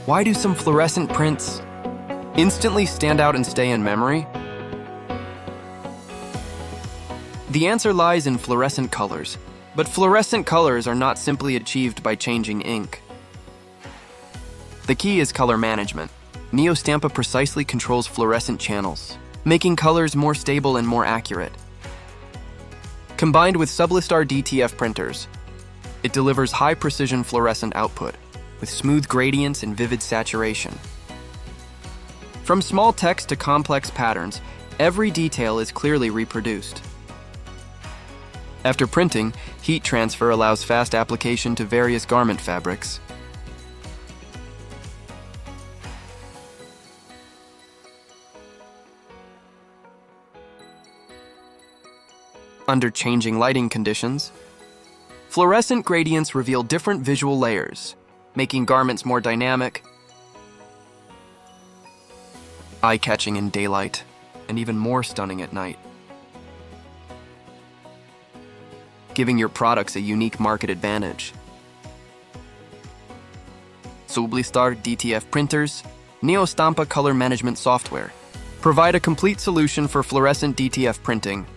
Why do some fluorescent prints instantly stand out and stay in memory? The answer lies in fluorescent colors, but fluorescent colors are not simply achieved by changing ink. The key is color management. neoStampa precisely controls fluorescent channels, making colors more stable and more accurate. Combined with SUBLISTAR DTF printers, it delivers high-precision fluorescent output with smooth gradients and vivid saturation. From small text to complex patterns, every detail is clearly reproduced. After printing, heat transfer allows fast application to various garment fabrics. Under changing lighting conditions, fluorescent gradients reveal different visual layers, making garments more dynamic, eye-catching in daylight, and even more stunning at night, giving your products a unique market advantage. SUBLISTAR DTF printers, neoStampa color management software, provide a complete solution for fluorescent DTF printing